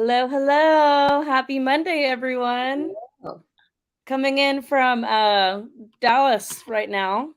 Hello, hello. Happy Monday, everyone. Oh. Coming in from Dallas right now.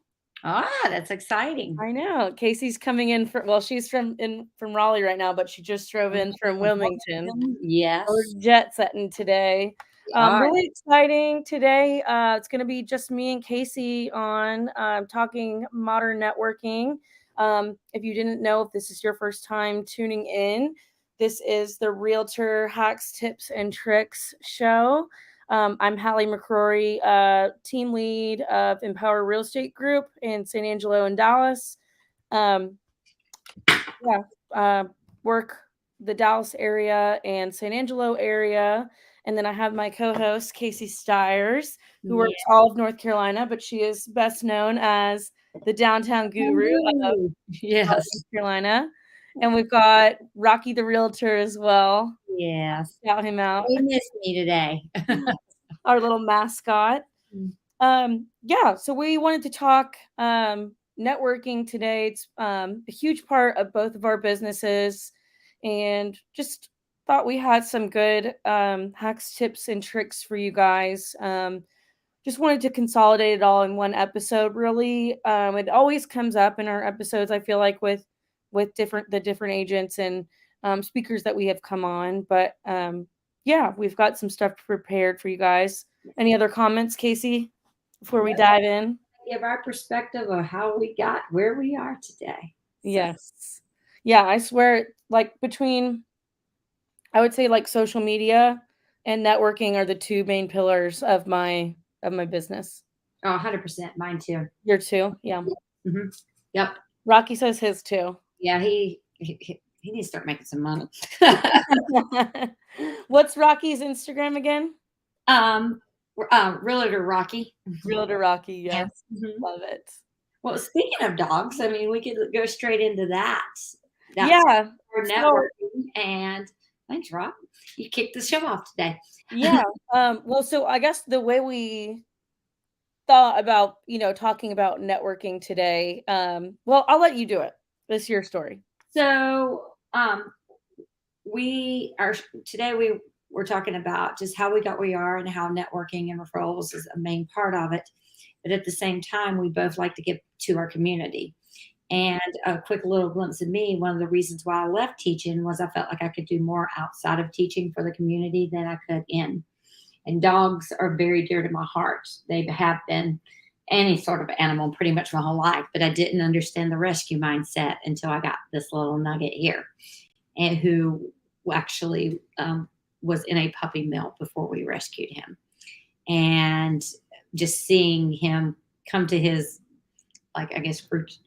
That's exciting. I know. Casey's coming in she's from Raleigh right now, but she just drove in from Wilmington. We're Yes, jet setting today. we are. Really exciting today. It's going to be just me and Casey on talking modern networking. If you didn't know, if this is your first time tuning in, this is the Realtor Hacks, Tips, and Tricks show. I'm Halle McCrory, team lead of Empower Real Estate Group in San Angelo and Dallas. Um, yeah, work the Dallas area and San Angelo area. And then I have my co-host Casey Styers, who Yeah. works all of North Carolina, but she is best known as the downtown guru of Woo. Yes, North Carolina. And we've got Rocky the Realtor as well. yes. Shout him out, They missed me today. our little mascot. Yeah, so we wanted to talk networking today. It's a huge part of both of our businesses, and just thought we had some good hacks, tips, and tricks for you guys. Just wanted to consolidate it all in one episode. Really, it always comes up in our episodes. I feel like with different agents and speakers that we have come on, but yeah, we've got some stuff prepared for you guys. Any other comments, Casey, before we No, dive in? give our perspective of how we got where we are today. So, Yes. Yeah, I swear, like between, I would say like social media and networking are the two main pillars of my business. 100%. Mine too. Your two, yeah. Hmm. Yep. Rocky says his too. Yeah, he needs to start making some money. What's Rocky's Instagram again? um, Realtor Rocky. Realtor Rocky, Yes. yes. Love it. Well, speaking of dogs, I mean, we could go straight into that. That's Yeah. for So networking. And thanks, Rob. You kicked the show off today. yeah. Well, so I guess the way we thought about, talking about networking today, well, I'll let you do it. It's your story. So, we are today. We're talking about just how we got where we are and how networking and referrals is a main part of it. But at the same time, we both like to give to our community. And a quick little glimpse of me, one of the reasons why I left teaching was I felt like I could do more outside of teaching for the community than I could in. And dogs are very dear to my heart. They have been any sort of animal pretty much my whole life, but I didn't understand the rescue mindset until I got this little nugget here, and who actually was in a puppy mill before we rescued him. And just seeing him come to his, like, I guess,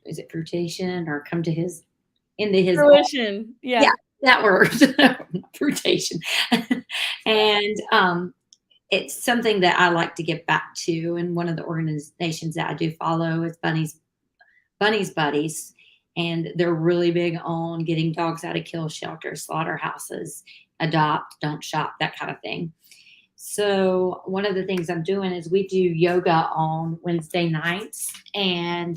is it fruition, or come to his, into his, Fruition. yeah, Yeah. that word, fruitation. And it's something that I like to get back to. And one of the organizations that I do follow is Bunny's Buddies. And they're really big on getting dogs out of kill shelters, slaughterhouses, adopt, don't shop, that kind of thing. So one of the things I'm doing is we do yoga on Wednesday nights, and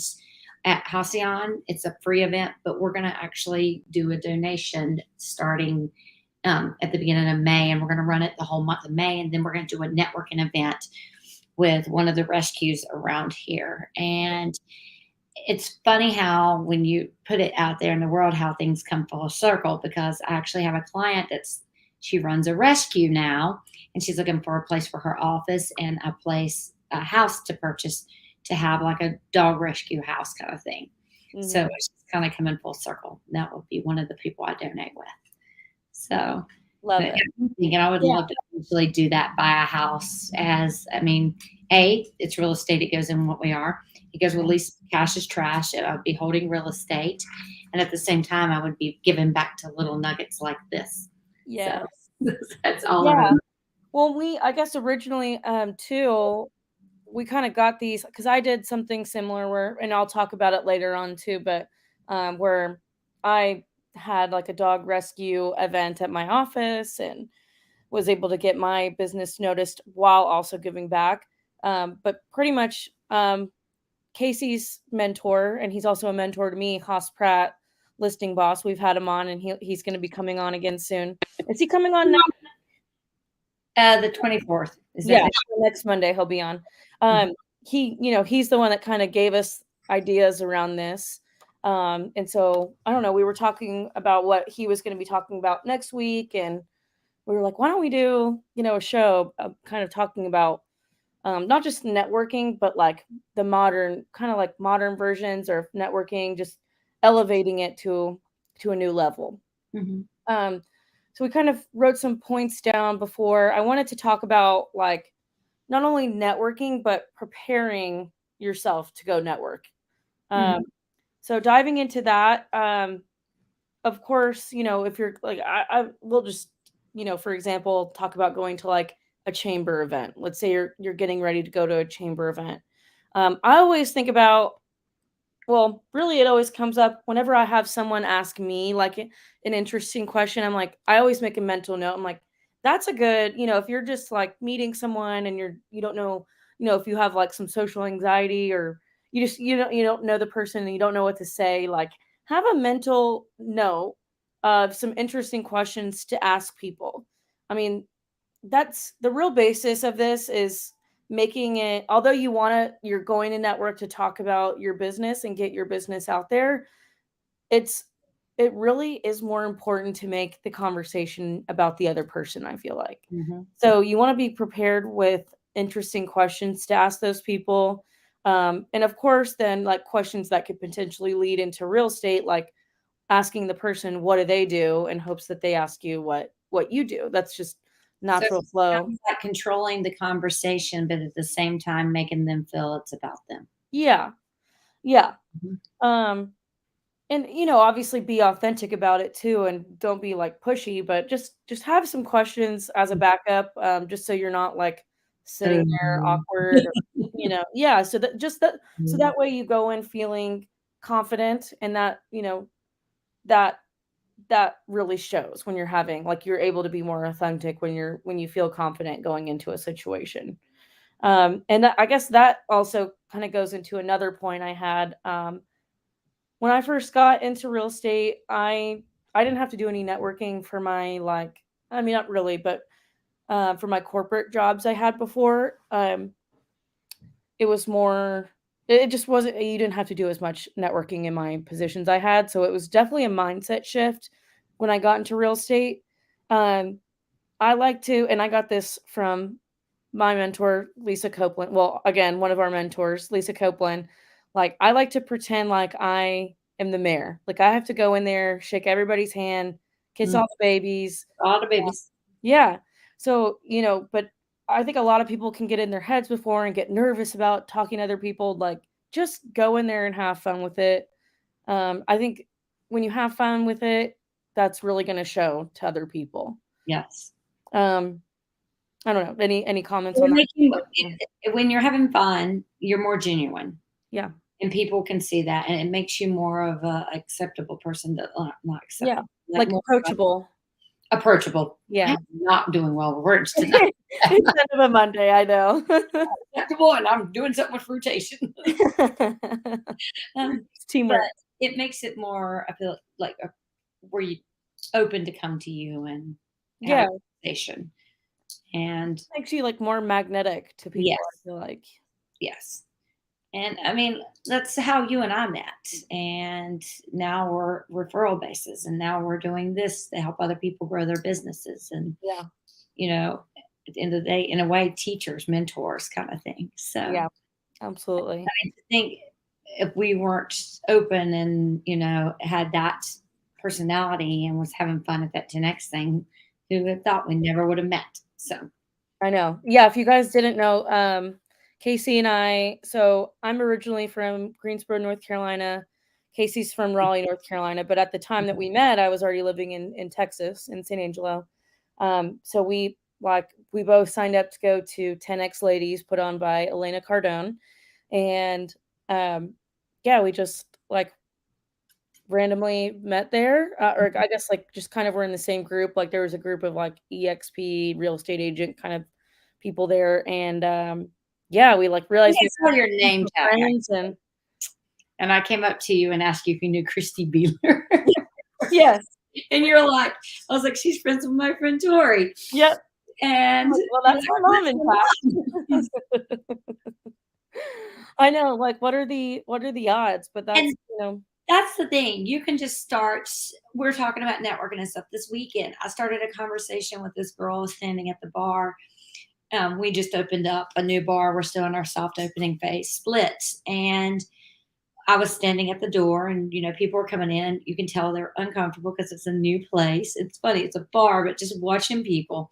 at Halcyon, it's a free event, but we're going to actually do a donation starting at the beginning of May, and we're going to run it the whole month of May, and then we're going to do a networking event with one of the rescues around here. And it's funny how when you put it out there in the world, how things come full circle, because I actually have a client she runs a rescue now, and she's looking for a place for her office and a house to purchase, to have like a dog rescue house kind of thing. Mm-hmm. So it's kind of coming full circle. That would be one of the people I donate with. So Love it. I'm thinking I would love to actually do that, buy a house. It's real estate. It goes in what we are. It goes with least cash is trash. And I'd be holding real estate. And at the same time, I would be giving back to little nuggets like this. Yeah. So that's all. Yeah. Well, I guess originally, too, we kind of got these because I did something similar and I'll talk about it later on too, but where I had like a dog rescue event at my office and was able to get my business noticed while also giving back. But pretty much Casey's mentor, and he's also a mentor to me, Haas Pratt, listing boss. We've had him on, and he's going to be coming on again soon. Is he coming on now? The 24th. Is that Yeah, next Monday he'll be on. He's the one that kind of gave us ideas around this. And so I don't know, we were talking about what he was going to be talking about next week, and we were like, why don't we do, a show kind of talking about not just networking, but like the modern versions of networking, just elevating it to a new level. Um, so we kind of wrote some points down before. I wanted to talk about like not only networking, but preparing yourself to go network. So diving into that, of course, if you're like, I will just, for example, talk about going to like a chamber event. Let's say you're getting ready to go to a chamber event. I always think about, well, really, it always comes up whenever I have someone ask me like an interesting question. I'm like, I always make a mental note. I'm like, that's a good, if you're just like meeting someone and you don't know, if you have like some social anxiety, or you don't know the person and you don't know what to say, like have a mental note of some interesting questions to ask people. I mean, that's the real basis of this, is making it, although you're going to network to talk about your business and get your business out there, it really is more important to make the conversation about the other person, I feel like. So you want to be prepared with interesting questions to ask those people. And of course, then like questions that could potentially lead into real estate, like asking the person what do they do, in hopes that they ask you what you do. That's just So natural flow. sounds like controlling the conversation, but at the same time making them feel it's about them. Yeah. Yeah. Mhm. Um, and obviously be authentic about it too, and don't be like pushy, but just have some questions as a backup, just so you're not like sitting there Um, awkward, or, yeah. So that way you go in feeling confident, and that that really shows when you're having, like, you're able to be more authentic when you feel confident going into a situation. I guess that also kind of goes into another point I had. When I first got into real estate, I didn't have to do any networking for my, like, I mean, not really, but for my corporate jobs I had before. It was more, it just wasn't, you didn't have to do as much networking in my positions I had. So it was definitely a mindset shift when I got into real estate. Um, I like to, and I got this from my mentor, Lisa Copeland. Well, again, one of our mentors, Lisa Copeland. Like, I like to pretend like I am the mayor. Like, I have to go in there, shake everybody's hand, kiss Mm, all the babies. all the babies. Yeah. So, but I think a lot of people can get in their heads before and get nervous about talking to other people. Like, just go in there and have fun with it. I think when you have fun with it, that's really going to show to other people. Yes. Um, I don't know. Any comments on It'll make you, that? when you're having fun, you're more genuine, Yeah. and people can see that, and it makes you more of a acceptable person. That not Yeah. acceptable, like Like more approachable. approachable. Yeah. I'm not doing well with words tonight. It's end of a Monday, I know. Acceptable, and I'm doing something with fruitation. It's teamwork. But it makes it more, I feel like, where you open to come to you and have a Yeah. conversation. And Makes you like more magnetic to people, I yes, feel like. yes. And I mean, that's how you and I met. And now we're referral bases. And now we're doing this to help other people grow their businesses. And, Yeah. at the end of the day, in a way, teachers, mentors kind of thing. So Yeah. Absolutely. I think if we weren't open and, had that personality and was having fun at that next thing, who would have thought we never would have met? So, I know. Yeah, if you guys didn't know, Casey and so I'm originally from Greensboro, North Carolina. Casey's from Raleigh, North Carolina. But at the time that we met, I was already living in Texas, in San Angelo. So we both signed up to go to 10X Ladies, put on by Elena Cardone. And yeah, we just like randomly met there, or I guess like just kind of were in the same group. Like there was a group of like EXP real estate agent kind of people there, and yeah, we like I realized think we I saw your were name tag, friends, and and I came up to you and asked you if you knew Christy Beeler. yes, And you're like, I was like, she's friends with my friend Tori. yep, And Well, that's my mom, in fact. I know, like, what are the odds? But that's, and that's the thing. You can just start. We're talking about networking and stuff this weekend. I started a conversation with this girl standing at the bar. We just opened up a new bar. We're still in our soft opening phase, splits. And I was standing at the door, and people were coming in. You can tell they're uncomfortable because it's a new place. It's funny, it's a bar, but just watching people.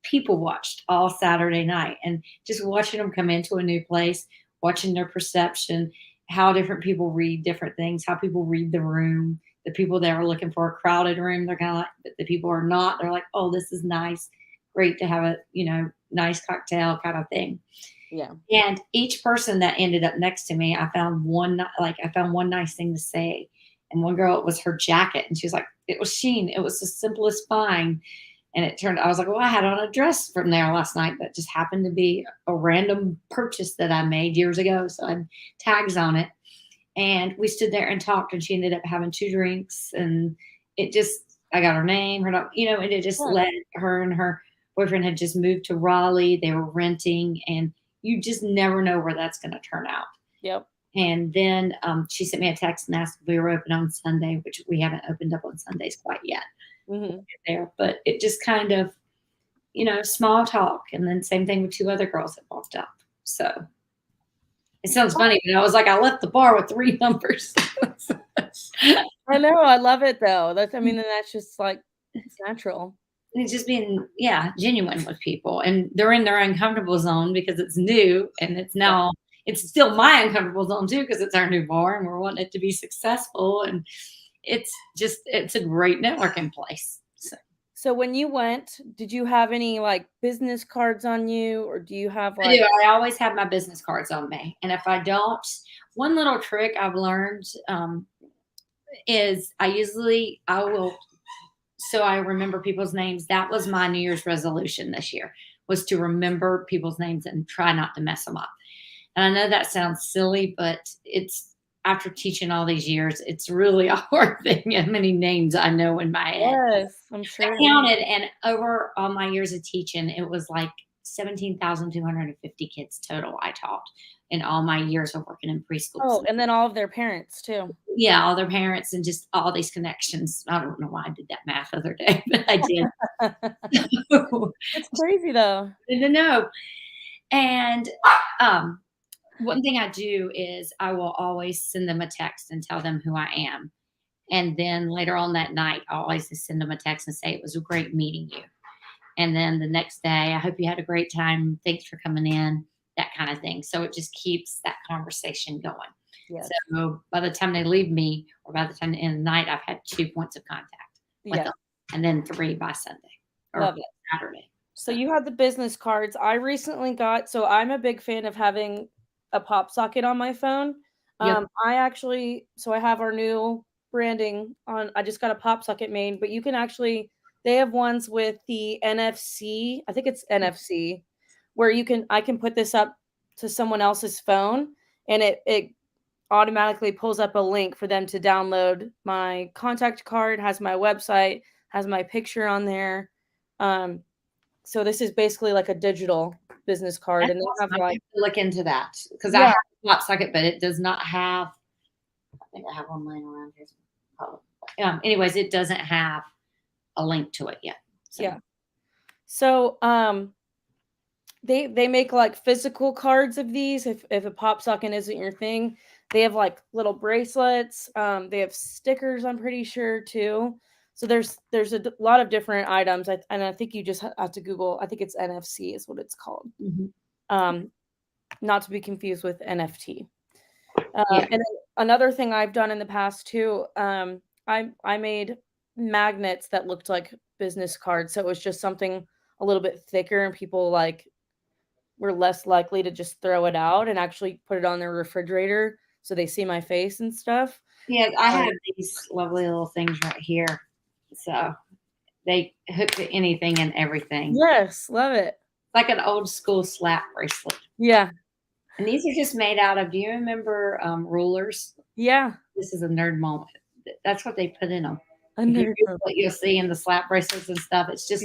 People watched all Saturday night, and just watching them come into a new place, watching their perception, how different people read different things, how people read the room. The people that are looking for a crowded room, they're kind of like, but the people are not. They're like, oh, this is nice, great to have a nice cocktail kind of thing. Yeah. And each person that ended up next to me, I found one nice thing to say. And one girl, it was her jacket. And she was like, it was Sheen. It was the simplest find. And I was like, well, I had on a dress from there last night that just happened to be a random purchase that I made years ago. So I had tags on it. And we stood there and talked, and she ended up having 2 drinks. And I got her name, and it just led. Her and her boyfriend had just moved to Raleigh. They were renting, and you just never know where that's going to turn out. Yep. And then she sent me a text and asked if we were open on Sunday, which we haven't opened up on Sundays quite yet. Mm-hmm. There, but it just kind of, small talk. And then same thing with 2 other girls that walked up. So it sounds funny, but I was like, I left the bar with 3 numbers. I know. I love it though. That's just like, it's natural. It's just being, genuine with people, and they're in their uncomfortable zone because it's new, and it's still my uncomfortable zone too, because it's our new bar and we're wanting it to be successful, and it's a great networking place. So when you went, did you have any like business cards on you, or do you have like? I do. I always have my business cards on me, and if I don't, one little trick I've learned is I will. So I remember people's names. That was my New Year's resolution this year, was to remember people's names and try not to mess them up. And I know that sounds silly, but it's, after teaching all these years, it's really a hard thing how many names I know in my head. Yes, I'm sure. I counted, and over all my years of teaching, it was like 17,250 kids total I taught in all my years of working in preschool. Oh, and then all of their parents too. Yeah, all their parents and just all these connections. I don't know why I did that math the other day, but I did. It's crazy though. No. And one thing I do is I will always send them a text and tell them who I am. And then later on that night, I'll always just send them a text and say, it was a great meeting you. And then the next day, I hope you had a great time. Thanks for coming in, that kind of thing. So it just keeps that conversation going. Yes. So by the time they leave me, or by the time the end of the night, I've had 2 points of contact with them, and then 3 by Sunday or Saturday. So you had the business cards. I recently got, so I'm a big fan of having a pop socket on my phone. Yep. I have our new branding on. I just got a pop socket made, but you can actually, they have ones with the NFC. I think it's NFC, where I can put this up to someone else's phone, and it automatically pulls up a link for them to download my contact card, has my website, has my picture on there. So this is basically like a digital business card. And they have like, look into that, because I have a pop socket, but it does not have, I think I have one laying around here. Anyways, it doesn't have a link to it yet. So. Yeah. So they make like physical cards of these. If a pop socket isn't your thing, they have like little bracelets. They have stickers, I'm pretty sure too. So there's a lot of different items. And I think you just have to Google. I think it's NFC is what it's called. Mm-hmm. Not to be confused with NFT. And then another thing I've done in the past too, I made magnets that looked like business cards. So it was just something a little bit thicker, and people like were less likely to just throw it out and actually put it on their refrigerator so they see my face and stuff. Yeah, I have these lovely little things right here. So they hook to anything and everything. Yes, love it. Like an old school slap bracelet. Yeah. And these are just made out of, do you remember rulers? Yeah. This is a nerd moment. That's what they put in them. A nerd moment. What you'll see in the slap bracelets and stuff. It's just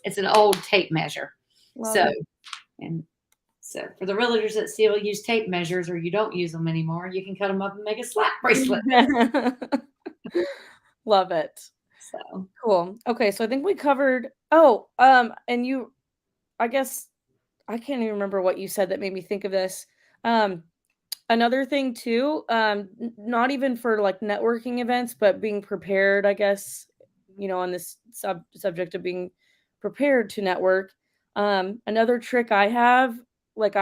It's an old tape measure. Love So, it. and so for the realtors that still use tape measures or you don't use them anymore, you can cut them up and make a slap bracelet. Love it. So Cool. Okay, so I think we covered and you I guess I can't even remember what you said that made me think of this. Um, Another thing too, not even for like networking events, but being prepared, I guess, on this subject of being prepared to network. Another trick I have, like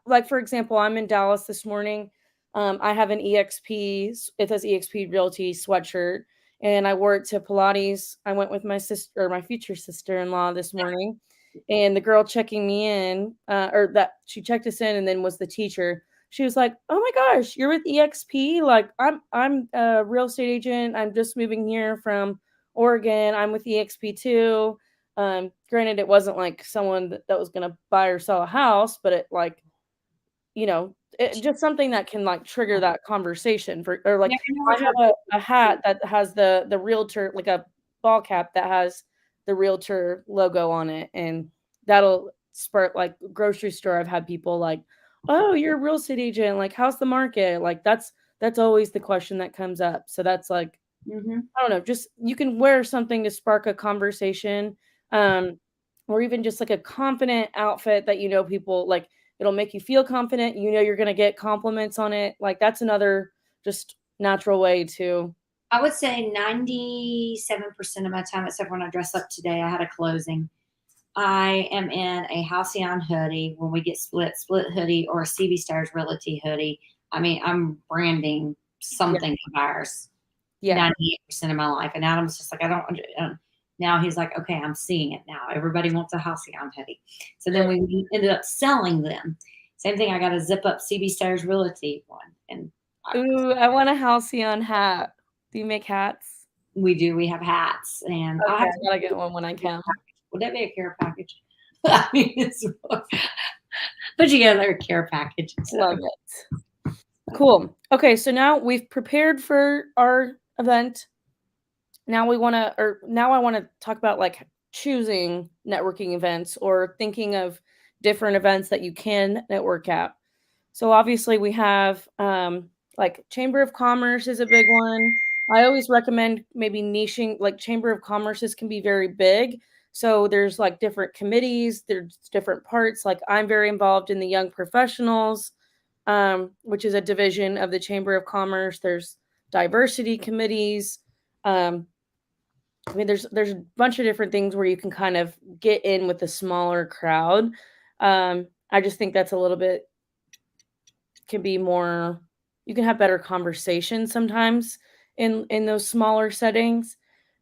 like for example, I'm in Dallas this morning. I have an EXP, it says EXP Realty sweatshirt, and I wore it to Pilates. I went with my sister, or my future sister-in-law, this morning, and the girl checking me in, or that she checked us in, and then was the teacher. She was like, "Oh my gosh, you're with EXP? Like, I'm a real estate agent. I'm just moving here from Oregon. I'm with EXP too." Granted, it wasn't like someone that was gonna buy or sell a house, but it like, just something that can like trigger that conversation for, or like never know I what you're have a hat that has the realtor, like a ball cap that has the realtor logo on it, and that'll spurt like grocery store. I've had people like, "Oh, you're a real estate agent. Like, how's the market?" Like that's always the question that comes up. So that's like, mm-hmm. I don't know, just you can wear something to spark a conversation, um, or even just like a confident outfit that people like. It'll make you feel confident. You're gonna get compliments on it. Like that's another just natural way to. I would say 97% of my time, except when I dress up today, I had a closing. I am in a Halcyon hoodie when we get split hoodie or a CB Styers Realty hoodie. I mean, I'm branding Yeah, something of ours yeah, 98% of my life. And Adam's just like, I don't, now he's like, okay, I'm seeing it now. Everybody wants a Halcyon hoodie. So then right. we ended up selling them. Same thing. I got a zip up CB Styers Realty one. And Ooh, I want a halcyon hat. Do you make hats? we do. We have hats, and I'll Okay, have I gotta to. get one when I can. Would that be a care package? I mean, it's put together a care package. So. Love it. Cool. Okay, so now we've prepared for our event. Now I want to talk about like choosing networking events or thinking of different events that you can network at. So obviously we have like Chamber of Commerce is a big one. I always recommend maybe niching, like Chamber of Commerce's can be very big. So there's like different committees, there's different parts. Like I'm very involved in the Young Professionals, which is a division of the Chamber of Commerce. There's diversity committees. Um, I mean, there's a bunch of different things where you can kind of get in with a smaller crowd. I just think that's a little bit can be more you can have better conversations sometimes in those smaller settings.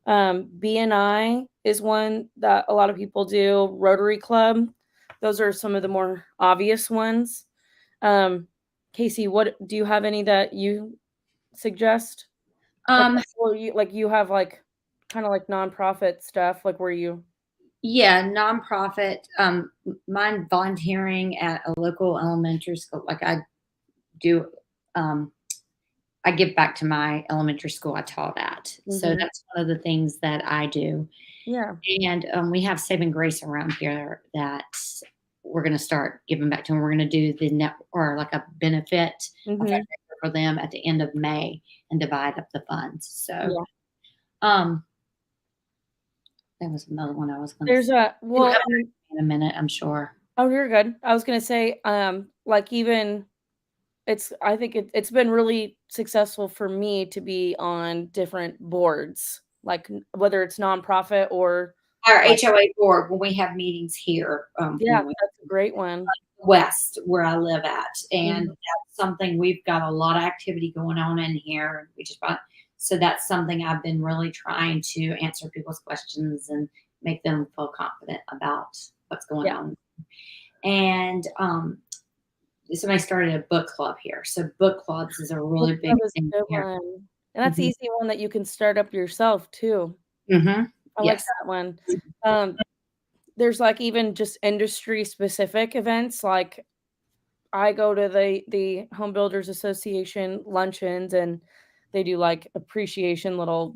BNI is one that a lot of people do. Rotary Club, those are some of the more obvious ones. Um, Casey, what do you have any that you suggest? Like, Um, you have like kind of like nonprofit stuff, like where you. yeah, nonprofit. Mine volunteering at a local elementary school. Like I do. Um, I give back to my elementary school I taught at. So Mhm. that's one of the things that I do. Yeah. And we have Saving Grace around here that we're going to start giving back to them. We're going to do the net or like a benefit, a Mhm. fundraiser for them at the end of May and divide up the funds. So Yeah. um, there was another one I was going to There's say. a It'll well, come back in a minute, I'm sure. oh, you're good. I was gonna say, like even I think it's been really successful for me to be on different boards, like whether it's nonprofit or Our like, HOA board, when we have meetings here, yeah, when we that's a great one. west where I live at, and Mhm. that's something we've got a lot of activity going on in here. We just bought, so that's something I've been really trying to answer people's questions and make them feel confident about what's going Yeah. on. And somebody started a book club here, so book clubs is a Book really big club is thing a good here. one. And that's Hmm. easy one that you can start up yourself too. Hmm. I like Yes. that one. Um, there's like even just industry specific events, like I go to the Home Builders Association luncheons, and they do like appreciation little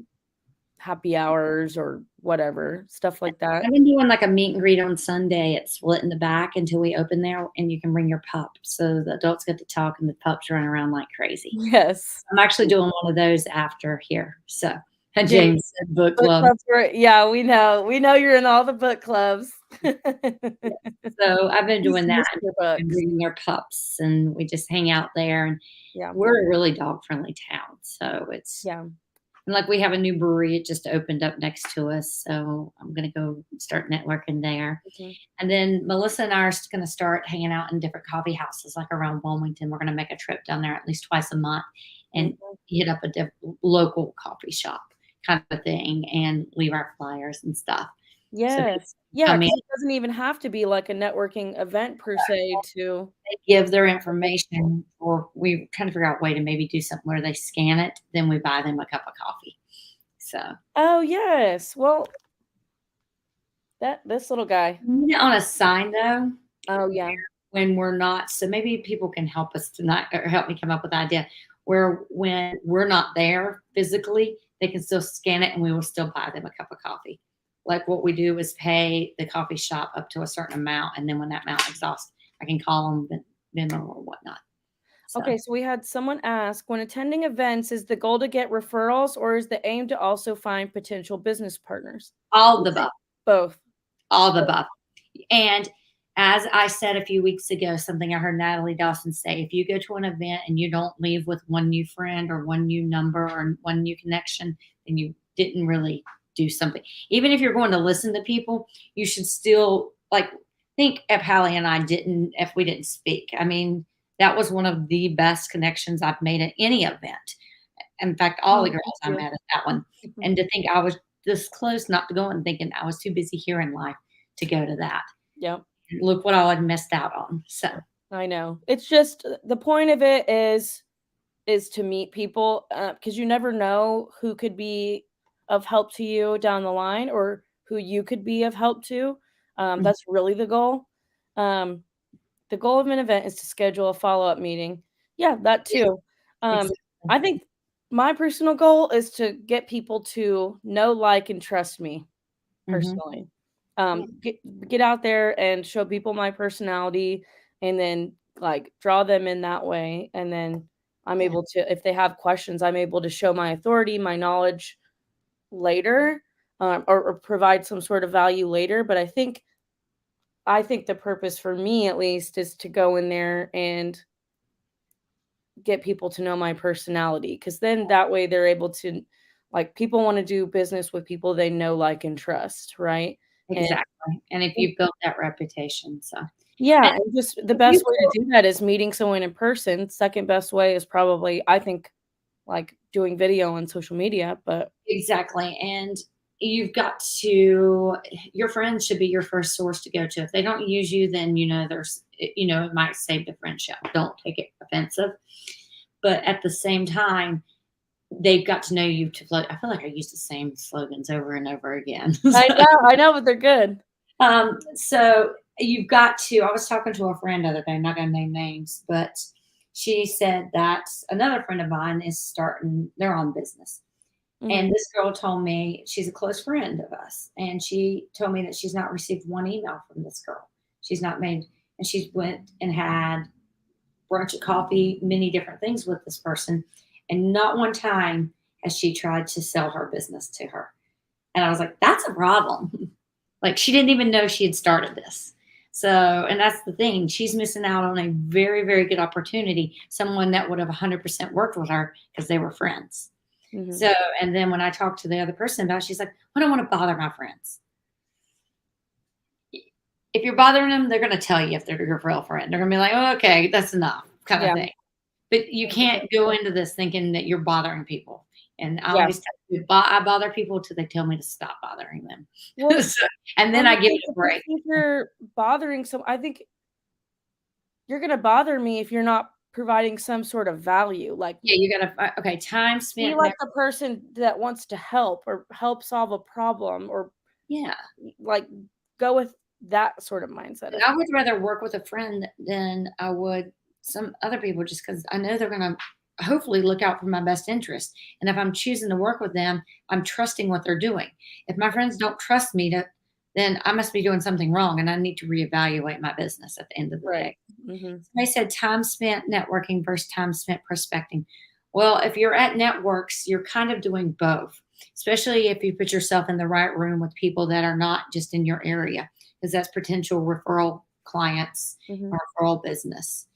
happy hours or whatever, stuff like that. I've been doing like a meet and greet on Sunday. It's split in the back until we open there, and you can bring your pup. So the adults get to talk and the pups run around like crazy. Yes. I'm actually doing one of those after here. So, and Yeah. James said book Book club. clubs were, yeah, we know you're in all the book clubs. So I've been doing that and Books. bringing their pups, and we just hang out there. And Yeah. we're a really dog friendly town. So it's, Yeah. and like we have a new brewery. It just opened up next to us. So I'm going to go start networking there. Mhm. And then Melissa and I are going to start hanging out in different coffee houses, like around Wilmington. We're going to make a trip down there at least twice a month and hit up a local coffee shop kind of thing and leave our flyers and stuff. Yes. Yeah, because it doesn't even have to be like a networking event per se to they give their information, or we trying to figure out a way to maybe do something where they scan it, then we buy them a cup of coffee. So, oh, yes. Well, this little guy. on a sign though, Oh, yeah. when we're not, so maybe people can help us tonight or help me come up with an idea where when we're not there physically, they can still scan it and we will still buy them a cup of coffee. Like what we do is pay the coffee shop up to a certain amount, and then when that amount exhausts, I can call them Venmo or whatnot. So. Okay, so we had someone ask, when attending events, is the goal to get referrals or is the aim to also find potential business partners? All the above. Both. All the above. And as I said a few weeks ago, something I heard Natalie Dawson say, if you go to an event and you don't leave with one new friend or one new number or one new connection, then you didn't really do something. Even if you're going to listen to people, you should still think if Halle and I if we didn't speak. I mean, that was one of the best connections I've made at any event. In fact, all the girls I met at that one. And to think I was this close not to go and thinking I was too busy here in life to go to that. Yep. Look what I had missed out on. So I know. It's just the point of it is to meet people because you never know who could be of help to you down the line or who you could be of help to. That's really the goal. The goal of an event is to schedule a follow-up meeting. Yeah, that too. exactly. I think my personal goal is to get people to know, like, and trust me personally. Get out there and show people my personality and then like draw them in that way. And then I'm able to, if they have questions, I'm able to show my authority, my knowledge later, or provide some sort of value later. But I think the purpose for me at least is to go in there and get people to know my personality, because then that way they're able to, like, people want to do business with people they know, like, and trust, right? Exactly. And if you've built that reputation, so Yeah, and just the best way to do that is meeting someone in person. Second best way is probably, I think, like, doing video on social media, but exactly. And you've got to, your friends should be your first source to go to. If they don't use you, then there's it might save the friendship. Don't take it offensive. But at the same time, they've got to know you to float. I feel like I use the same slogans over and over again. I know, but they're good. So you've got to, I was talking to a friend the other day, I'm not going to name names, but she said that another friend of mine is starting their own business. And this girl told me, she's a close friend of us, and she told me that she's not received one email from this girl. She's not made, and she went and had brunch of coffee, many different things with this person. And not one time has she tried to sell her business to her. And I was like, that's a problem. Like, she didn't even know she had started this. So, and that's the thing. She's missing out on a very, very good opportunity. Someone that would have 100% worked with her because they were friends. So, and then when I talked to the other person about it, she's like, I don't want to bother my friends. If you're bothering them, they're going to tell you if they're your real friend. They're going to be like, oh, okay, that's enough kind of thing. But you can't go into this thinking that you're bothering people. And I always tell you, I bother people till they tell me to stop bothering them. Well, and then I give it a break. If you're bothering I think you're going to bother me if you're not providing some sort of value. Like, yeah, you gotta time spent. Be like the person that wants to help or help solve a problem, or like go with that sort of mindset. I would rather work with a friend than I would some other people, just because I know they're gonna hopefully look out for my best interest. And if I'm choosing to work with them, I'm trusting what they're doing. If my friends don't trust me then I must be doing something wrong and I need to reevaluate my business at the end of the Right. day. Mm-hmm. They said time spent networking versus time spent prospecting. Well, if you're at networks, you're kind of doing both, especially if you put yourself in the right room with people that are not just in your area, because that's potential referral clients Mm-hmm. or referral business.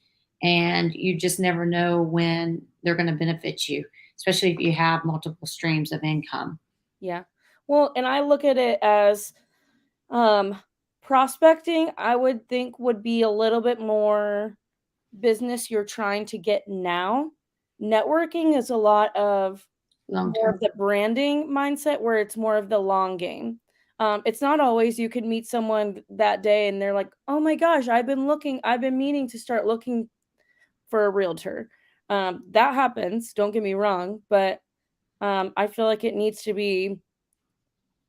And you just never know when they're going to benefit you, especially if you have multiple streams of income. Yeah. Well, and I look at it as um prospecting, I would think would be a little bit more business you're trying to get now. Networking is a lot of Long more of term. the branding mindset where it's more of the long game. It's not always you could meet someone that day and they're like, "Oh my gosh, I've been meaning to start looking for a realtor." That happens, don't get me wrong, but I feel like it needs to be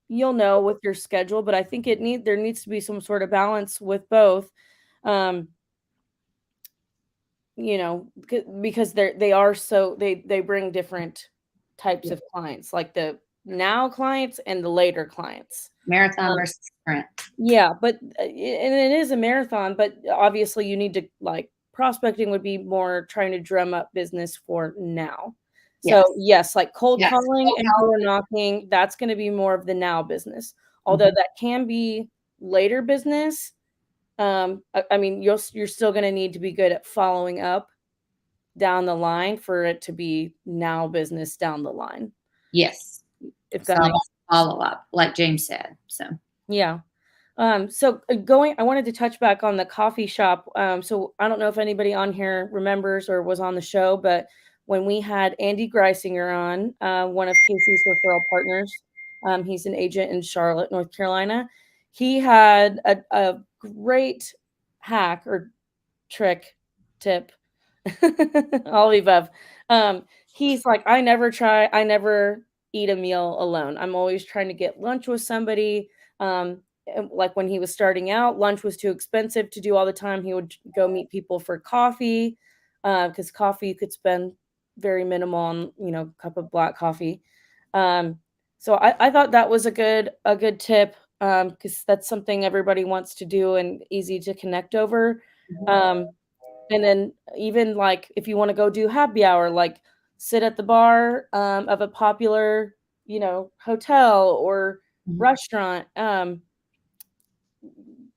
you'll know with your schedule, but I think there needs to be some sort of balance with both. Um, because they are so they bring different types Yeah. of clients, like the now clients and the later clients. Marathon Um, versus sprint. yeah, but and it is a marathon, but obviously you need to like prospecting would be more trying to drum up business for now. So Yes. yes, like cold Yes. calling Cold and door calling. knocking, that's going to be more of the now business. Although Mhm. that can be later business. I mean, you're still going to need to be good at following up down the line for it to be now business down the line, Yes. if that So makes sense. follow up, like James said. So Yeah. So going I wanted to touch back on the coffee shop. So I don't know if anybody on here remembers or was on the show, but when we had Andy Greisinger on, one of Casey's referral partners, he's an agent in Charlotte, North Carolina. He had a great hack or trick tip. All the above. He's like, I never eat a meal alone. I'm always trying to get lunch with somebody. And like when he was starting out, lunch was too expensive to do all the time. He would go meet people for coffee, because coffee you could spend very minimal on, a cup of black coffee. So I thought that was a good tip, because that's something everybody wants to do and easy to connect over. mhm, Um, and then even, like, if you wanna go do happy hour, like, sit at the bar, of a popular, hotel or mhm. restaurant,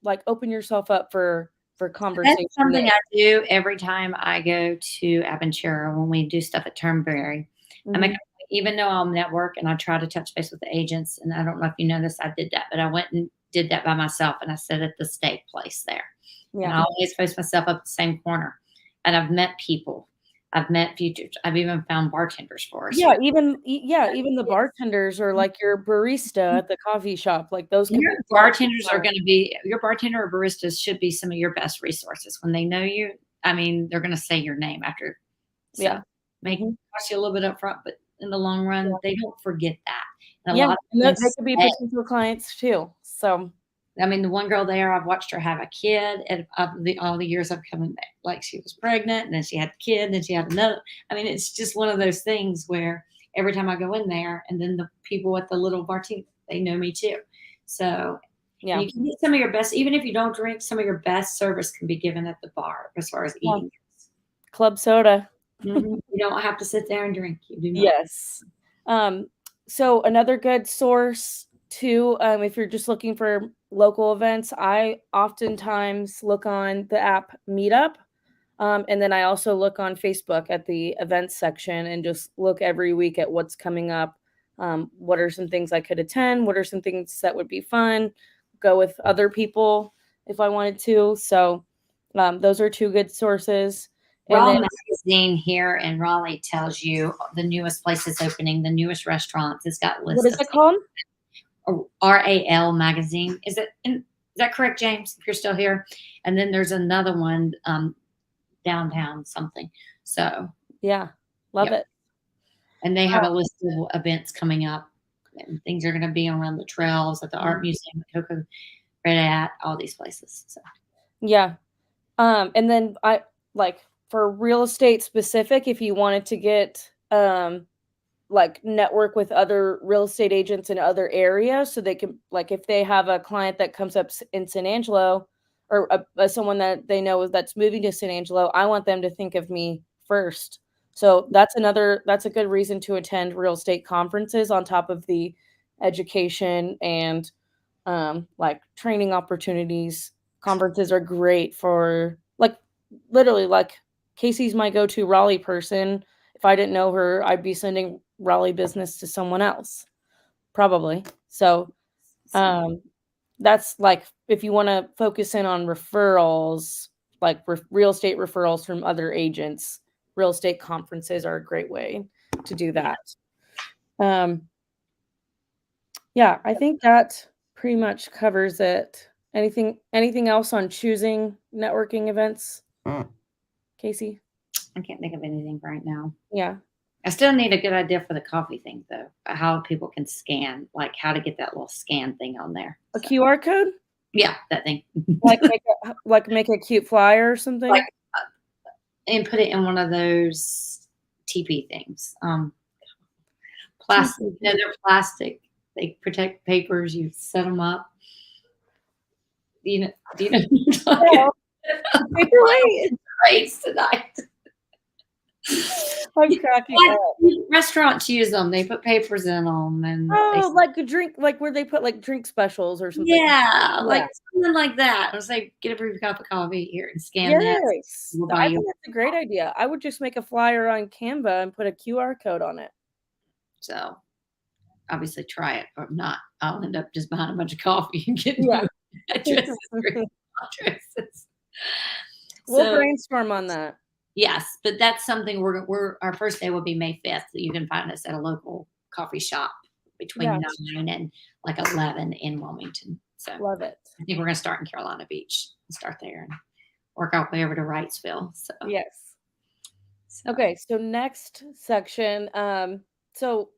like, open yourself up for That's conversation there. something I do every time I go to Aventura when we do stuff at Turnberry. I make Mhm. even though I'll network and I try to touch base with the agents, and I don't know if you know this, I did that, but I went and did that by myself, and I sat at the steak place there, and Yeah. I always post myself up the same corner, and I've met people. I've met futures. I've even found bartenders for us. Yeah, even the bartenders or, like, your barista at the coffee shop, like, those could Your be bartenders are gonna be your bartender or baristas should be some of your best resources. When they know you, I mean, they're gonna say your name after. So, yeah. make Mhm. cost you a little bit upfront, but in the long run, they don't forget that. And a Yeah, lot of and them they could be stay. potential clients too, so I mean, the one girl there, I've watched her have a kid and of all the years I've come in there. Like, she was pregnant, and then she had the kid, and then she had another. I mean, it's just one of those things where every time I go in there, and then the people at the little bar team, they know me too. So, and yeah. you can get some of your best, even if you don't drink, some of your best service can be given at the bar as far as Yeah. eating goes. Club soda. You don't have to sit there and drink. You do not. Yes. Um, so another good source too, if you're just looking for local events, I oftentimes look on the app Meetup. And then I also look on Facebook at the events section and just look every week at what's coming up. What are some things I could attend? What are some things that would be fun? Go with other people if I wanted to. So those are two good sources. And Raw then Magazine here in Raleigh tells you the newest places opening, the newest restaurants. It's got what lists is of it called? RAL Magazine. Is that correct, James? If you're still here, and then there's another one, downtown something. So, Yeah, love yep, it. and they have a list of events coming up, and things are going to be around the trails at the art Mhm. museum, at Cocoa Red at all these places. So, Yeah. And then I like for real estate specific, if you wanted to get like network with other real estate agents in other areas, so they can, like, if they have a client that comes up in San Angelo, or someone that they know that's moving to San Angelo, I want them to think of me first. So that's a good reason to attend real estate conferences on top of the education and like training opportunities. Conferences are great for, like, literally, like, Casey's my go-to Raleigh person. If I didn't know her, I'd be sending Raleigh business to someone else, probably. So that's like, if you want to focus in on referrals, like real estate referrals from other agents, real estate conferences are a great way to do that. Yeah, I think that pretty much covers it. Anything else on choosing networking events, Casey? I can't think of anything right now. Yeah. I still need a good idea for the coffee thing, though. How people can scan, like how to get that little scan thing on there. A QR code? Yeah, that thing. Like make a cute flyer or something? Like, and put it in one of those TP things. Plastic. No, they're plastic. They protect papers. You set them up. Do you know what I'm talking about? Paperweight. Race tonight. I'm cracking up. Restaurants use them. They put papers in them, and like a drink, like where they put like drink specials or something. Yeah, like something like that. I was like, get a brief cup of coffee here and scan this. We'll buy you. That's a great idea. I would just make a flyer on Canva and put a QR code on it. So, obviously, try it, or not, I'll end up just buying a bunch of coffee and getting addresses. We'll brainstorm on that. Yes, but that's something we're our first day will be May 5th. So you can find us at a local coffee shop between 9 and like 11 in Wilmington. So love it. I think we're going to start in Carolina Beach and start there and work our way over to Wrightsville. So yes. Okay, so next section. So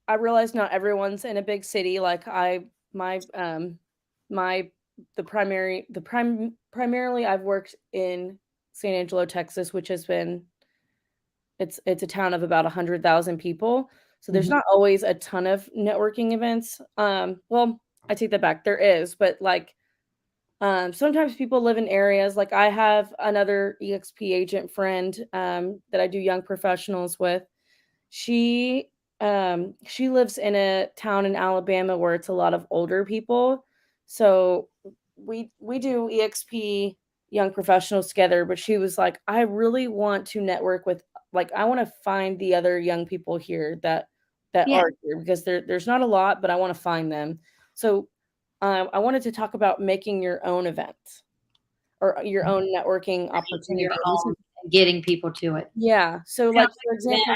I realize not everyone's in a big city. Like primarily I've worked in San Angelo, Texas, which has been, it's a town of about 100,000 people. So there's not always a ton of networking events. Well, I take that back. There is, but like sometimes people live in areas, like I have another EXP agent friend that I do young professionals with. She lives in a town in Alabama where it's a lot of older people. So we do EXP young professionals together, but she was like, I really want to network with, like, I want to find the other young people here that are here, because there's not a lot, but I want to find them. So I wanted to talk about making your own event or your own networking opportunity. Getting people to it. Yeah. So like, for example,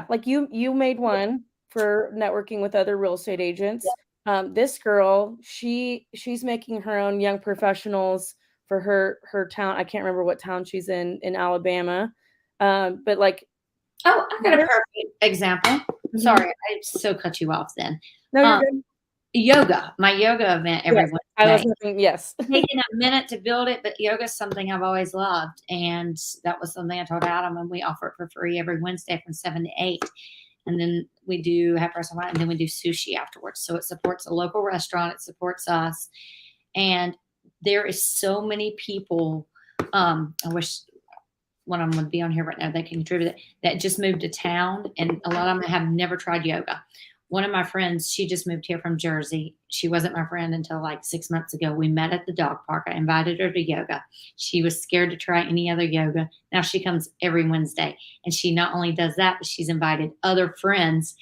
like you made one for networking with other real estate agents. This girl, she's making her own young professionals for her town. I can't remember what town she's in Alabama. But like, I got a perfect example. Sorry, I so cut you off then. No, you're good. Yoga, my yoga event every Wednesday. I was thinking, yes. Taking a minute to build it, but yoga is something I've always loved, and that was something I told Adam, and we offer it for free every Wednesday from 7 to 8. And then we do happy hour, and then we do sushi afterwards. So it supports a local restaurant, it supports us, and there is so many people. I wish one of them would be on here right now that can contribute, that just moved to town, and a lot of them have never tried yoga. One of my friends, she just moved here from Jersey. She wasn't my friend until like 6 months ago. We met at the dog park. I invited her to yoga. She was scared to try any other yoga. Now she comes every Wednesday. And she not only does that, but she's invited other friends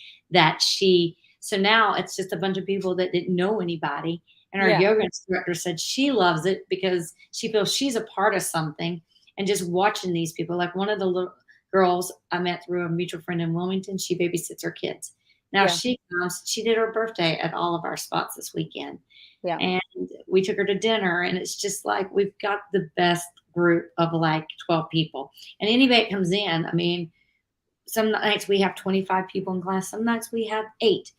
so now it's just a bunch of people that didn't know anybody. And our yoga instructor said she loves it because she feels she's a part of something. And just watching these people, like one of the little girls I met through a mutual friend in Wilmington, she babysits her kids. Now she comes, she did her birthday at all of our spots this weekend. Yeah. And we took her to dinner, and it's just like, we've got the best group of like 12 people. And anybody that comes in, I mean, some nights we have 25 people in class, some nights we have 8.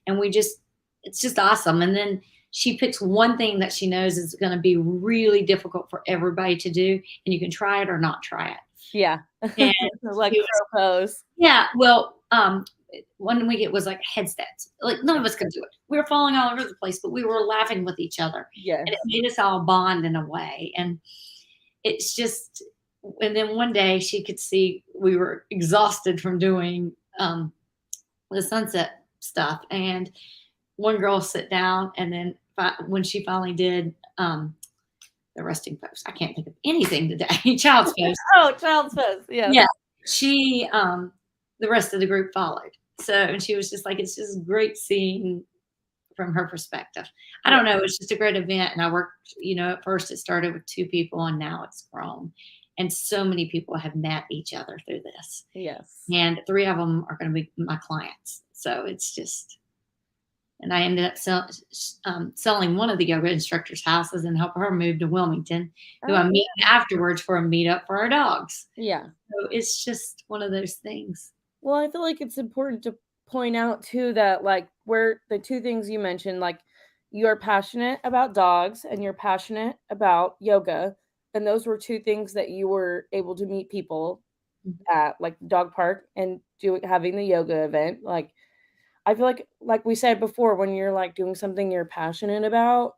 And it's just awesome. And then she picks one thing that she knows is going to be really difficult for everybody to do, and you can try it or not try it. Yeah. And Like it was, crow pose. yeah, well, one week it was like headstands. Like none of us could do it. We were falling all over the place, but we were laughing with each other, Yes. and it made us all bond in a way. And it's just, and then one day she could see we were exhausted from doing the sunset stuff, and one girl sit down, and then when she finally did the resting pose, I can't think of anything today. Child's pose. Oh, child's pose. Yeah. Yeah. She the rest of the group followed. So, and she was just like, it's just great seeing from her perspective. I don't know, it's just a great event. And I worked, at first it started with 2 people and now it's grown. And so many people have met each other through this. Yes. And 3 of them are going to be my clients. So it's just, and I ended up selling one of the yoga instructors' houses and help her move to Wilmington, who I'm meeting afterwards for a meetup for our dogs. Yeah. So it's just one of those things. Well, I feel like it's important to point out too that like where the 2 things you mentioned, like you are passionate about dogs and you're passionate about yoga. And those were 2 things that you were able to meet people at like dog park and having the yoga event. Like I feel like we said before, when you're like doing something you're passionate about,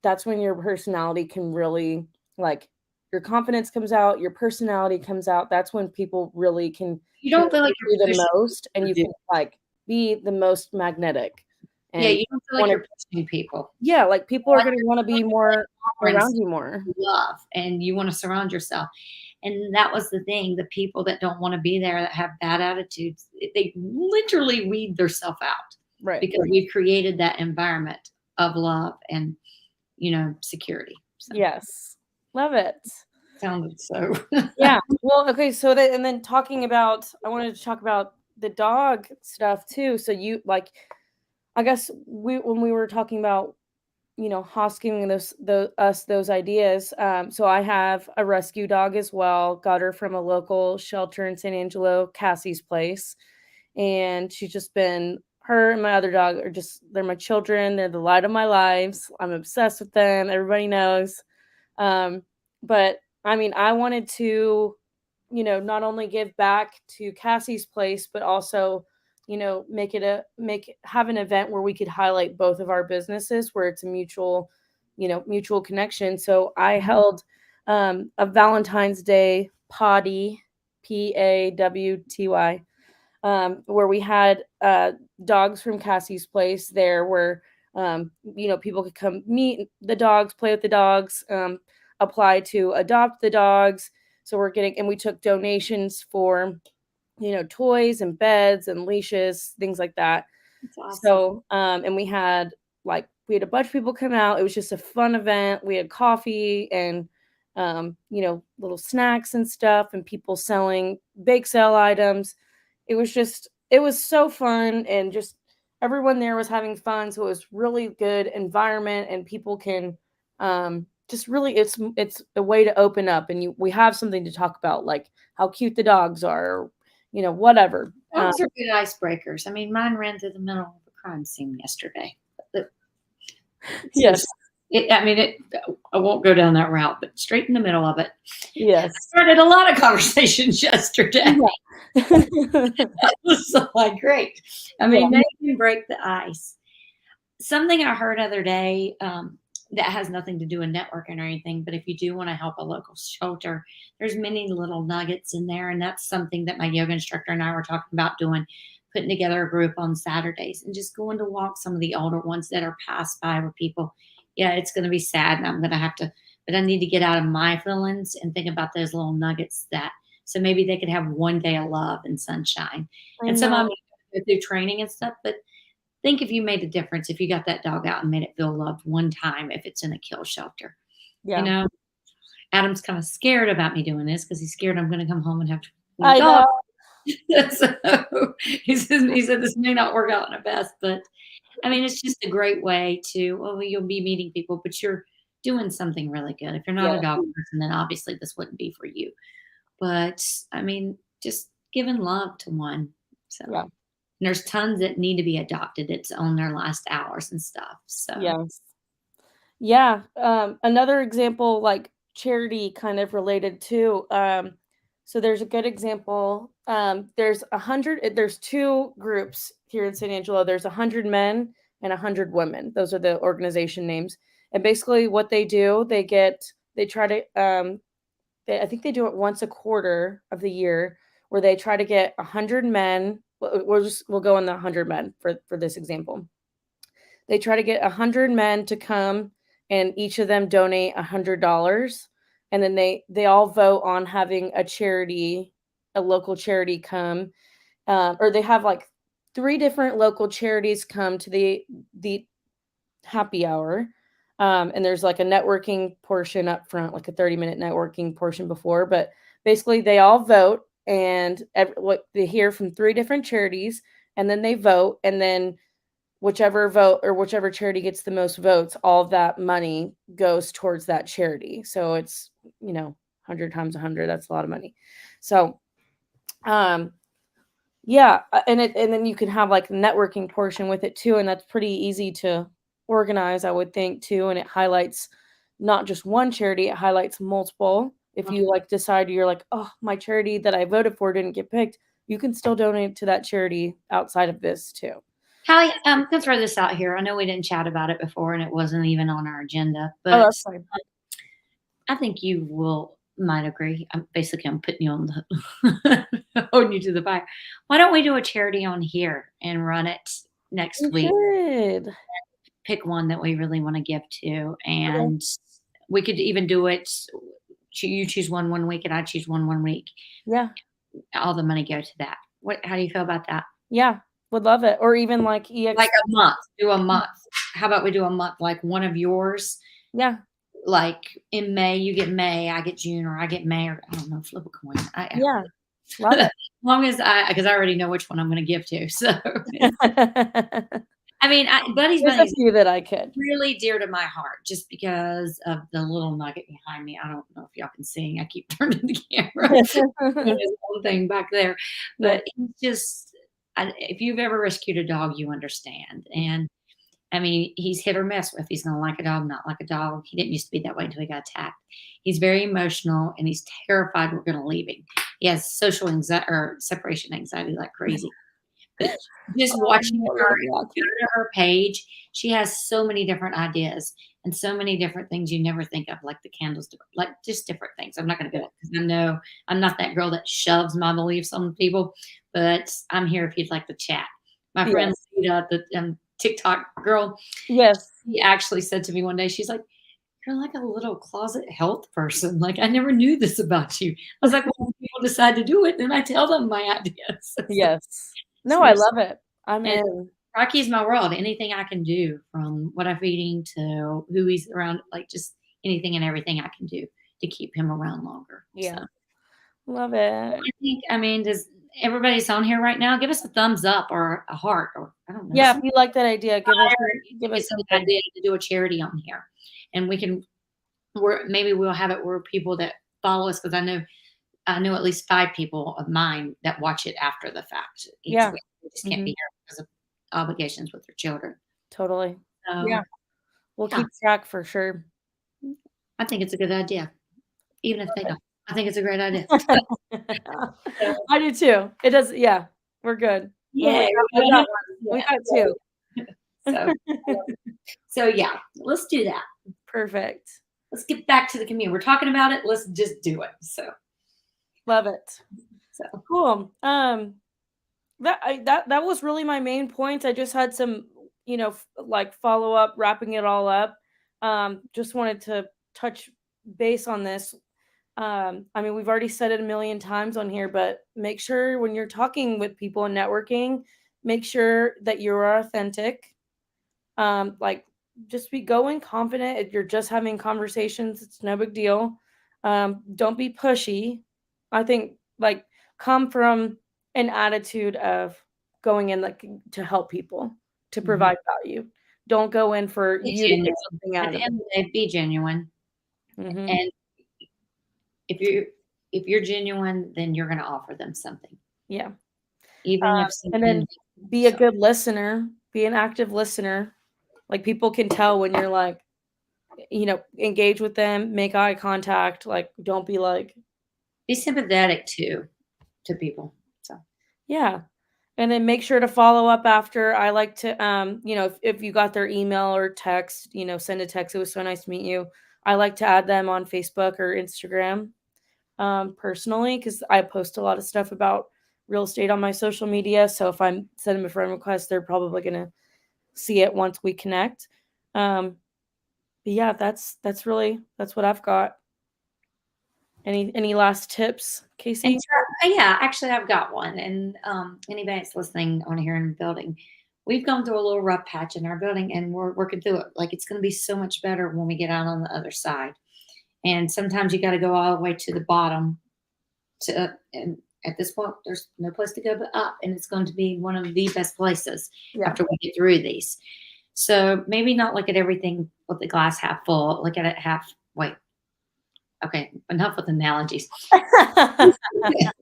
that's when your personality can really like your confidence comes out, your personality comes out. That's when people really can You don't feel like you're you're the most, and you can like be the most magnetic. And yeah, you don't feel like you're pushing people. Yeah, like people are going to want to be more around you more. Love, and you want to surround yourself. And that was the thing. The people that don't want to be there, that have bad attitudes, they literally weed themselves out. Right. Because we've created that environment of love and, security. So. Yes. Love it. Sounded so. Yeah. Well, okay. So and then I wanted to talk about the dog stuff too. So you like, I guess when we were talking about, hosking those ideas. So I have a rescue dog as well. Got her from a local shelter in San Angelo, Cassie's Place. And she's just been, her and my other dog they're my children. They're the light of my lives. I'm obsessed with them. Everybody knows. But I mean, I wanted to, not only give back to Cassie's Place, but also, have an event where we could highlight both of our businesses, where it's a mutual connection. So I held a Valentine's Day potty, PAWTY, where we had dogs from Cassie's Place there, where people could come meet the dogs, play with the dogs, apply to adopt the dogs. So we took donations for toys and beds and leashes, things like that. That's awesome. So and we had a bunch of people come out. It was just a fun event. We had coffee and little snacks and stuff, and people selling bake sale items. It was so fun, and just everyone there was having fun. So it was really good environment, and people can just really, it's a way to open up, and we have something to talk about, like how cute the dogs are, or, whatever. Dogs are good icebreakers. I mean, mine ran through the middle of a crime scene yesterday. Yes. I won't go down that route, but straight in the middle of it. Yes. I started a lot of conversations yesterday. Yeah. That was so great. I mean, they can break the ice. Something I heard other day, that has nothing to do with networking or anything, but if you do want to help a local shelter, there's many little nuggets in there. And that's something that my yoga instructor and I were talking about doing, putting together a group on Saturdays and just going to walk some of the older ones that are passed by, where people, it's going to be sad and I'm going to have to, but I need to get out of my feelings and think about those little nuggets so maybe they could have one day of love and sunshine. And some of them go through training and stuff, but think if you made a difference, if you got that dog out and made it feel loved one time, if it's in a kill shelter. Yeah. Adam's kind of scared about me doing this because he's scared I'm going to come home and have to. I know. So he said this may not work out in the best, but I mean, it's just a great way to, you'll be meeting people, but you're doing something really good. If you're not a dog person, then obviously this wouldn't be for you. But I mean, just giving love to one. So and there's tons that need to be adopted. It's on their last hours and stuff. So yes. Yeah. Another example, like charity kind of related too. So there's a good example. There's two groups here in San Angelo. There's 100 men and 100 women. Those are the organization names. And basically what they do, they try to, I think they do it once a quarter of the year where they try to get 100 men. We'll go in the 100 men for this example. They try to get 100 men to come, and each of them donate $100, and then they all vote on having a local charity come, or they have like three different local charities come to the happy hour. And there's like a networking portion up front, like a 30-minute networking portion before. But basically, they all vote, and what they hear from three different charities, and then they vote, and then whichever charity gets the most votes, all of that money goes towards that charity. So it's, 100 times 100, that's a lot of money. So, yeah, and then you can have like the networking portion with it too, and that's pretty easy to organize, I would think too, and it highlights not just one charity, it highlights multiple. If you like decide you're like, "Oh, my charity that I voted for didn't get picked," you can still donate to that charity outside of this too. Halle, I'm gonna throw this out here. I know we didn't chat about it before, and it wasn't even on our agenda, Oh, but that's fine. I think you might agree. I'm putting you on the holding you to the fire. Why don't we do a charity on here and run it next We week? should. Pick one that we really want to give to, Okay. and we could even do it. You choose one week, and I choose one week. Yeah. All the money go to that. How do you feel about that? Yeah. Would love it. Or even like EX. Like a month. Do a month. How about we do a month? Like one of yours. Yeah. Like in May, you get May, I get June, or I get May, or I don't know, flip a coin. Yeah. Love it. As long as because I already know which one I'm going to give to. So, I mean, Buddy's There's a few that I could. really dear to my heart just because of the little nugget behind me. I don't know if y'all can see. I keep turning the camera. There's one thing back there, but he's just. If you've ever rescued a dog, you understand. And I mean, he's hit or miss if he's going to like a dog, not like a dog. He didn't used to be that way until he got attacked. He's very emotional, and he's terrified we're going to leave him. He has social anxiety or separation anxiety like crazy. But just watching her page, she has so many different ideas and so many different things you never think of, like the candles, like just different things. I'm not going to go because I know I'm not that girl that shoves my beliefs on people, but I'm here if you'd like to chat. My friend Lita, the TikTok girl, Yes. she actually said to me one day, she's like, "You're like a little closet health person. Like, I never knew this about you." I was like, "Well, when people decide to do it, then I tell them my ideas." Yes. No, I love it. I'm in. Rocky's my world. Anything I can do, from what I'm feeding to who he's around, like just anything and everything I can do to keep him around longer. Yeah. So, Love it. I mean, does everybody's on here right now? Give us a thumbs up or a heart, or I don't know. Yeah, if you like that idea, give us an something. idea to do a charity on here, and maybe we'll have it where people that follow us, because I know at least 5 people of mine that watch it after the fact each week. They just can't be here because of obligations with their children. Totally. So, yeah. We'll keep track for sure. I think it's a good idea. Even if they don't. I think it's a great idea. I do too. It does. Yeah. We're good. Yeah. We got 2. So yeah, let's do that. Perfect. Let's get back to the community. We're talking about it. Let's just do it. So love it. So cool. That was really my main point. I just had some, like follow up, wrapping it all up. Just wanted to touch base on this. I mean, we've already said it a million times on here, but make sure when you're talking with people and networking, make sure that you're authentic. Like just be going confident. If you're just having conversations, it's no big deal. Don't be pushy. I think like come from an attitude of going in like to help people, to provide value. Don't go in for you to get something out of it. At the end of the day, be genuine. And if you're genuine, then you're going to offer them something. Yeah. Even if and then be a good listener, be an active listener. Like people can tell when you're like, engage with them, make eye contact. Like, don't be like, Be sympathetic to people. So yeah. And then make sure to follow up after. I like to, if you got their email or text, send a text. It was so nice to meet you. I like to add them on Facebook or Instagram, personally, because I post a lot of stuff about real estate on my social media. So if I send them a friend request, they're probably going to see it once we connect. But yeah, that's what I've got. Any last tips, Casey? yeah, actually, I've got one. And anybody that's listening on here in the building, we've gone through a little rough patch in our building, and we're working through it. Like, it's going to be so much better when we get out on the other side. And sometimes you got to go all the way to the bottom. And at this point, there's no place to go but up, and it's going to be one of the best places after we get through these. So maybe not look at everything with the glass half full. Look at it half. Wait. Okay, enough with analogies. I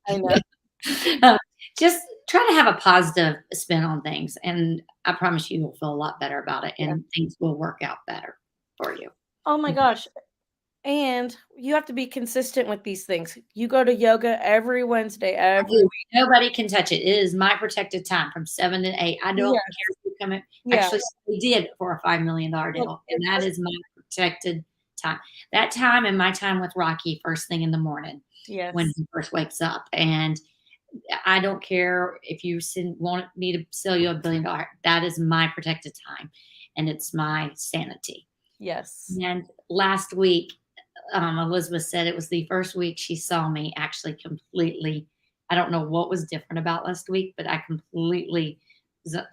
know. Just try to have a positive spin on things, and I promise you will feel a lot better about it, and things will work out better for you. Oh my gosh. And you have to be consistent with these things. You go to yoga every Wednesday, every week. Nobody can touch it. It is my protected time from 7 to 8. I don't care if you come in. Actually, we did for a $5 million deal, and that is my protected time. That time and my time with Rocky first thing in the morning when he first wakes up. And I don't care if you want me to sell you $1 billion. That is my protected time, and it's my sanity. Yes. And last week, Elizabeth said it was the first week she saw me actually completely. I don't know what was different about last week, but I completely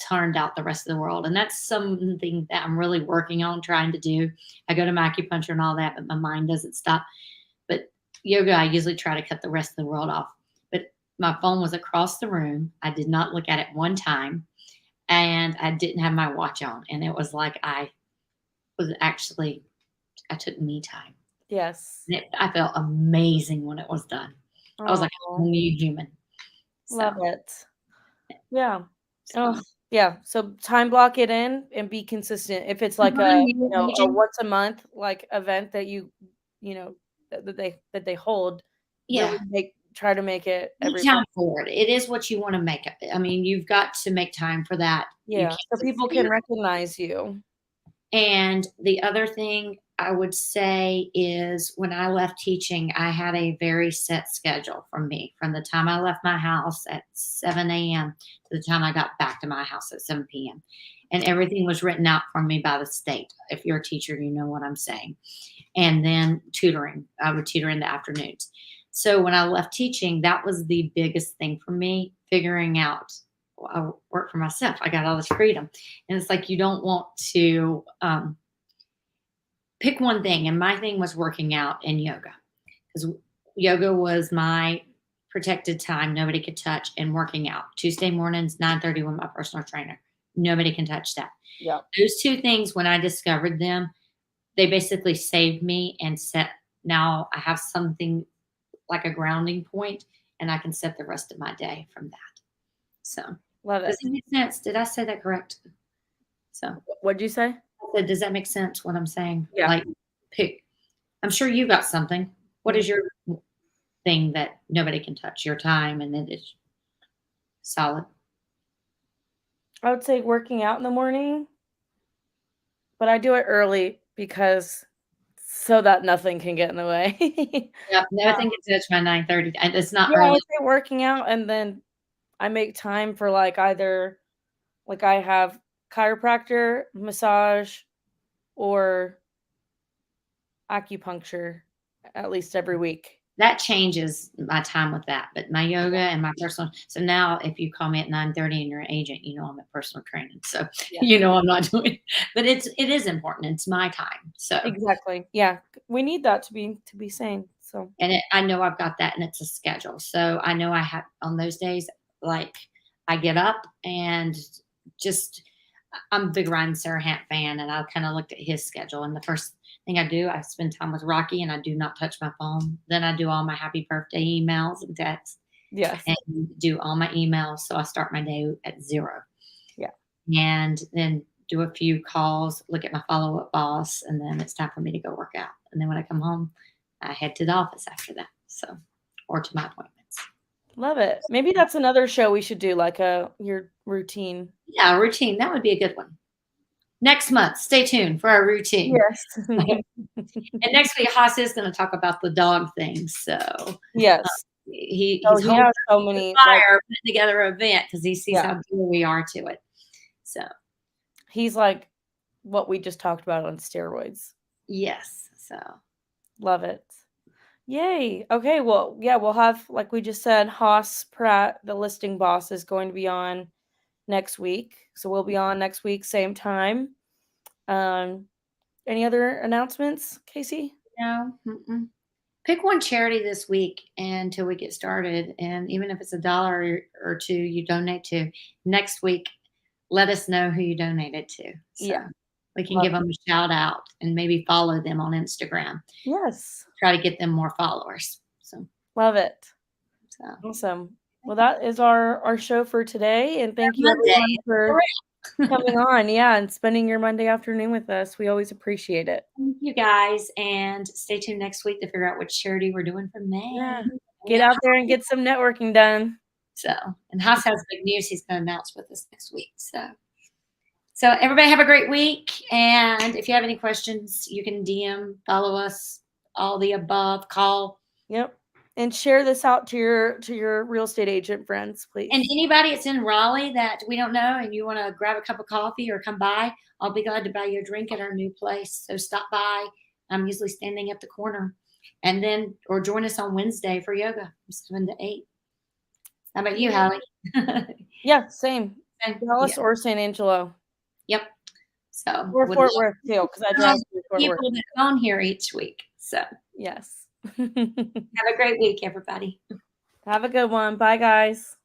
turned out the rest of the world. And that's something that I'm really working on trying to do. I go to my acupuncture and all that, but my mind doesn't stop. But yoga, I usually try to cut the rest of the world off. But my phone was across the room. I did not look at it one time. And I didn't have my watch on. And it was like I took me time. Yes. And I felt amazing when it was done. I was like a new human. Love it. Yeah. Oh, yeah. So time block it in and be consistent. If it's like a once a month like event that that they hold, really try to make it every time for it. It is what you want to make it. I mean, you've got to make time for that. Yeah. So people can recognize you. And the other thing I would say is when I left teaching, I had a very set schedule from the time I left my house at 7 a.m. to the time I got back to my house at 7 p.m. And everything was written out for me by the state. If you're a teacher, you know what I'm saying. And then tutoring. I would tutor in the afternoons. So when I left teaching, that was the biggest thing for me, figuring out, I work for myself. I got all this freedom. And it's like, you don't want to pick one thing. And my thing was working out and yoga, because yoga was my protected time. Nobody could touch, and working out Tuesday mornings, 9:30 with my personal trainer. Nobody can touch that. Yeah. Those two things, when I discovered them, they basically saved me and now I have something like a grounding point, and I can set the rest of my day from that. So love it. Does it make sense? Did I say that correct? So what'd you say? I said, does that make sense what I'm saying? Yeah. Like, I'm sure you got something. What is your thing that nobody can touch? Your time, and it is solid. I would say working out in the morning, but I do it early because so that nothing can get in the way. Yeah, nothing can touch my 9:30. And it's not I early. would say working out, and then I make time for either I have chiropractor, massage, or acupuncture at least every week. That changes my time with that, but my yoga and my personal. So now if you call me at 9:30 and you're an agent, I'm at personal training. So, I'm not doing it, but it is important. It's my time. So exactly. Yeah. We need that to be sane. So, and I know I've got that, and it's a schedule. So I know I have on those days, like I get up and I'm a big Ryan Serhant fan, and I kind of looked at his schedule, and the first thing I do, I spend time with Rocky, and I do not touch my phone. Then I do all my happy birthday emails and texts. Yes. And do all my emails. So I start my day at 0. Yeah. And then do a few calls, look at my follow-up boss, and then it's time for me to go work out. And then when I come home, I head to the office after that. So, or to my appointments. Love it. Maybe that's another show we should do, like your routine. Yeah, routine. That would be a good one. Next month, stay tuned for our routine. Yes. And next week, Haas is going to talk about the dog things. So yes, he's he has so many fire putting together an event because he sees Yeah. how dear we are to it. So he's like what we just talked about on steroids. yes, so Love it. Yay. Okay, well, yeah, we'll have, like we just said, Haas Pratt, the listing boss, is going to be on next week. So we'll be on next week, same time. Any other announcements, Casey? no. Pick one charity this week until we get started, and even if it's $1 or $2 you donate to, next week let us know who you donated to. So Yeah. we can give them a shout out and maybe follow them on Instagram. Yes. Try to get them more followers. So love it. So awesome. Well, that is our show for today, and thank you Monday. everyone for coming on, and spending your Monday afternoon with us. We always appreciate it. Thank you guys, and stay tuned next week to figure out which charity we're doing for May. Yeah. Get out there and get some networking done. So, and Haas has big news he's going to announce with us next week. So everybody have a great week, and if you have any questions, you can DM, follow us, all the above, call. Yep. And share this out to your real estate agent friends, please. And anybody that's in Raleigh that we don't know and you want to grab a cup of coffee or come by, I'll be glad to buy you a drink at our new place. So stop by. I'm usually standing at the corner. And then, or join us on Wednesday for yoga from 7 to 8. How about you, Halle? Yeah, same. Dallas or San Angelo. Yep. So or Fort Worth too, because I drive to Fort Worth. People that on here each week. So yes. Have a great week, everybody. Have a good one. Bye, guys.